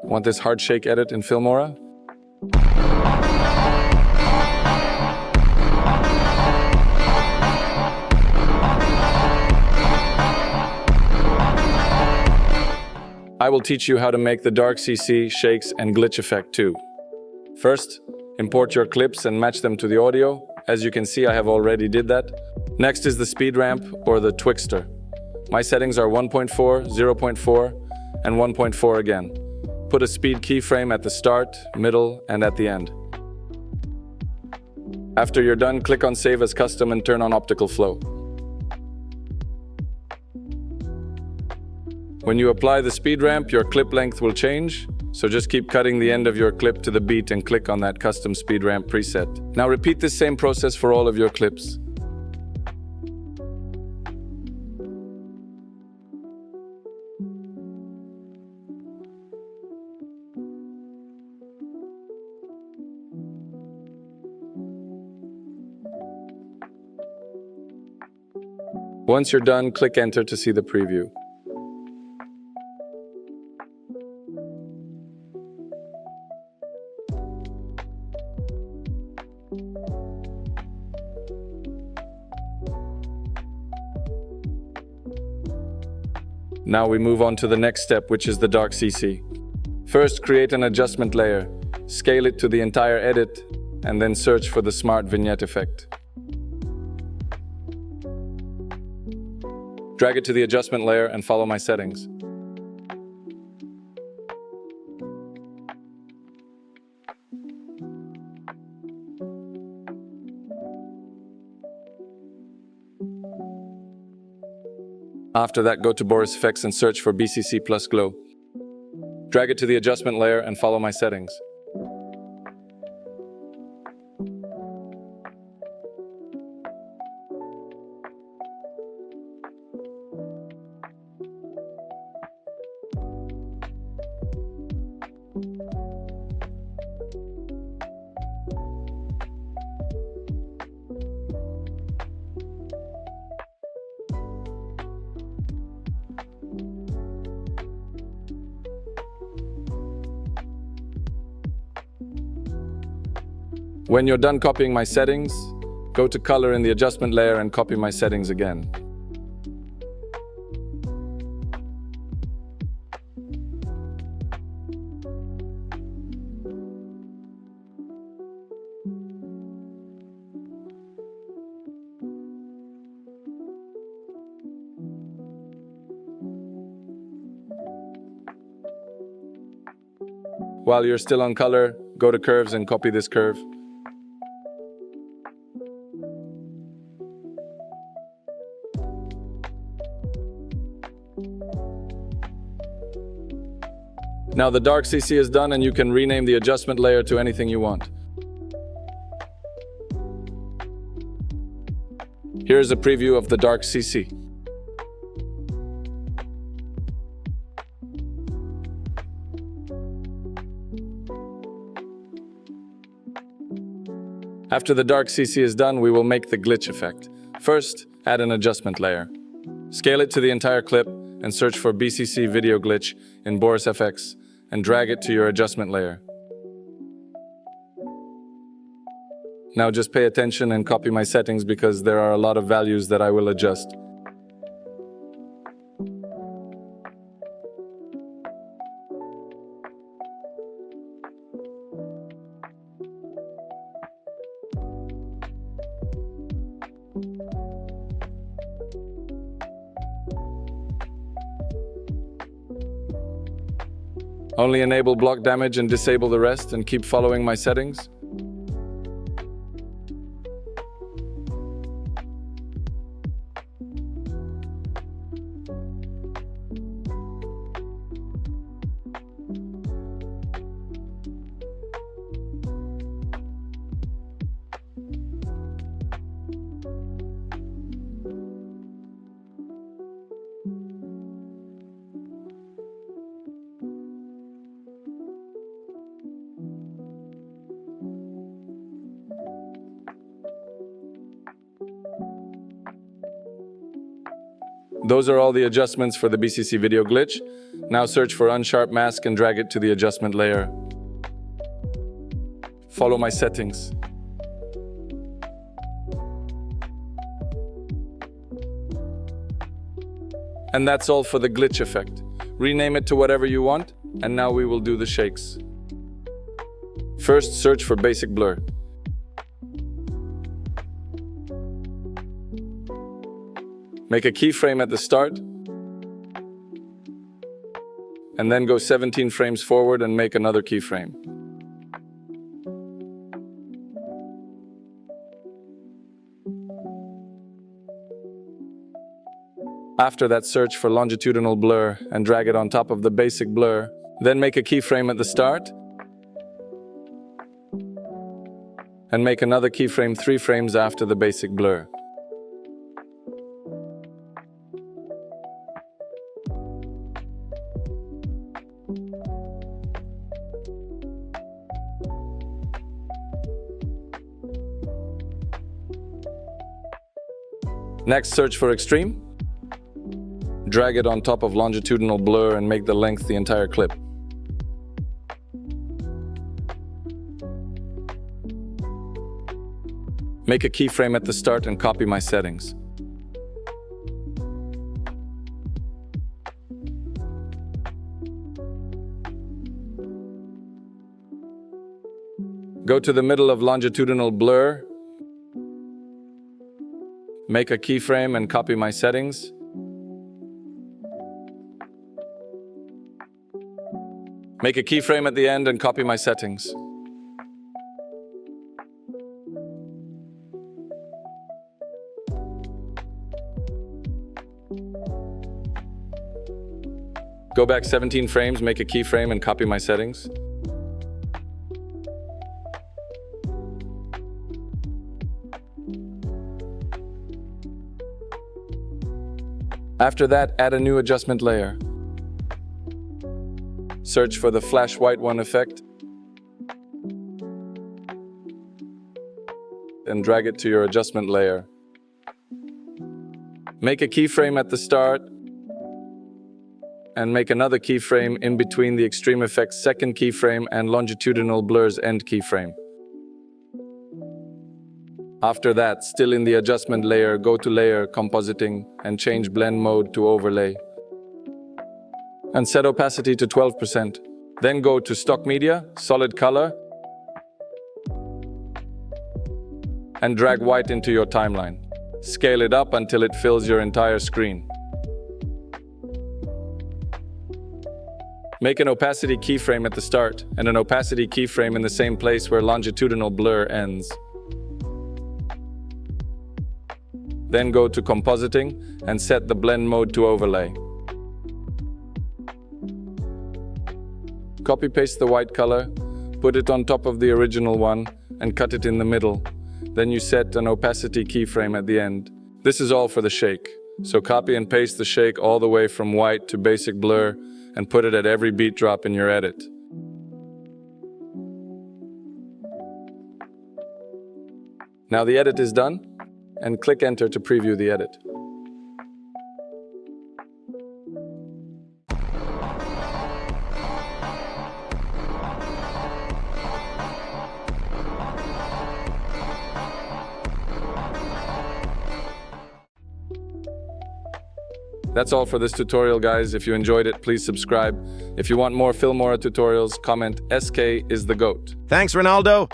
Want this hard shake edit in FILMORA? I will teach you how to make the dark CC, shakes, and glitch effect too. First, import your clips and match them to the audio. As you can see, I have already did that. Next is the speed ramp or the Twixter. My settings are 1.4, 0.4, and 1.4 again. Put a speed keyframe at the start, middle, and at the end. After you're done, click on Save as Custom and turn on Optical Flow. When you apply the speed ramp, your clip length will change, so just keep cutting the end of your clip to the beat and click on that custom speed ramp preset. Now repeat this same process for all of your clips. Once you're done, click Enter to see the preview. Now we move on to the next step, which is the dark CC. First, create an adjustment layer, scale it to the entire edit, and then search for the smart vignette effect. Drag it to the adjustment layer and follow my settings. After that, go to Boris Effects and search for BCC plus Glow. Drag it to the adjustment layer and follow my settings. When you're done copying my settings, go to Color in the adjustment layer and copy my settings again. While you're still on color, go to Curves and copy this curve. Now the dark CC is done and you can rename the adjustment layer to anything you want. Here's a preview of the dark CC. After the dark CC is done, we will make the glitch effect. First, add an adjustment layer. Scale it to the entire clip and search for BCC video glitch in Boris FX and drag it to your adjustment layer. Now just pay attention and copy my settings because there are a lot of values that I will adjust. Only enable block damage and disable the rest and keep following my settings. Those are all the adjustments for the BCC video glitch. Now search for unsharp mask and drag it to the adjustment layer. Follow my settings. And that's all for the glitch effect. Rename it to whatever you want, and now we will do the shakes. First, search for basic blur. Make a keyframe at the start, and then go 17 frames forward and make another keyframe. After that, search for longitudinal blur and drag it on top of the basic blur. Then make a keyframe at the start and make another keyframe 3 frames after the basic blur. Next, search for extreme. Drag it on top of longitudinal blur and make the length the entire clip. Make a keyframe at the start and copy my settings. Go to the middle of longitudinal blur. Make a keyframe and copy my settings. Make a keyframe at the end and copy my settings. Go back 17 frames, make a keyframe and copy my settings. After that, add a new adjustment layer. Search for the flash white one effect and drag it to your adjustment layer. Make a keyframe at the start and make another keyframe in between the extreme effect's second keyframe and longitudinal blur's end keyframe. After that, still in the adjustment layer, go to Layer, Compositing, and change Blend Mode to Overlay. And set opacity to 12%. Then go to Stock Media, Solid Color, and drag white into your timeline. Scale it up until it fills your entire screen. Make an opacity keyframe at the start and an opacity keyframe in the same place where longitudinal blur ends. Then go to Compositing and set the Blend Mode to Overlay. Copy-paste the white color, put it on top of the original one, and cut it in the middle. Then you set an opacity keyframe at the end. This is all for the shake. So copy and paste the shake all the way from white to basic blur and put it at every beat drop in your edit. Now the edit is done, and click Enter to preview the edit. That's all for this tutorial, guys. If you enjoyed it, please subscribe. If you want more FILMORA tutorials, comment SK is the GOAT. Thanks, Ronaldo.